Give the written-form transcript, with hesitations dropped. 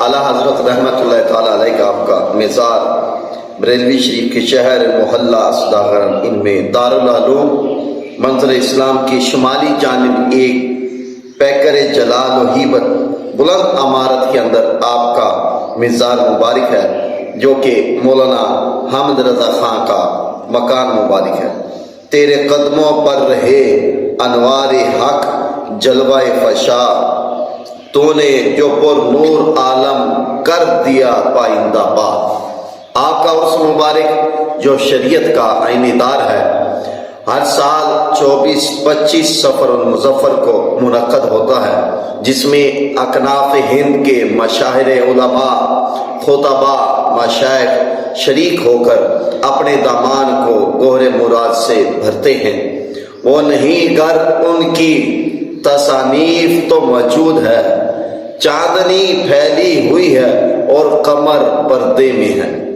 اعلیٰ حضرت رحمۃ اللہ تعالیٰ علیہ کا آپ کا مزار بریلوی شریف کے شہر محلہ صداقرن، ان میں دارالعلوم منظر اسلام کی شمالی جانب ایک پیکر جلال و ہیبت بلند عمارت کے اندر آپ کا مزار مبارک ہے، جو کہ مولانا حامد رضا خان کا مکان مبارک ہے۔ تیرے قدموں پر رہے انوار حق جلوہ فشا، تو نے جو پر نور عالم کر دیا پائندہ باد۔ آپ کا عرس مبارک جو شریعت کا عینی دار ہے، ہر سال 24-25 صفر المظفر کو منعقد ہوتا ہے، جس میں اکناف ہند کے مشاہیر علماء، خطباء، مشائخ شریک ہو کر اپنے دامان کو گوہر مراد سے بھرتے ہیں۔ وہ نہیں گر ان کی تصانیف تو موجود ہے، چاندنی پھیلی ہوئی ہے اور قمر پردے میں ہے۔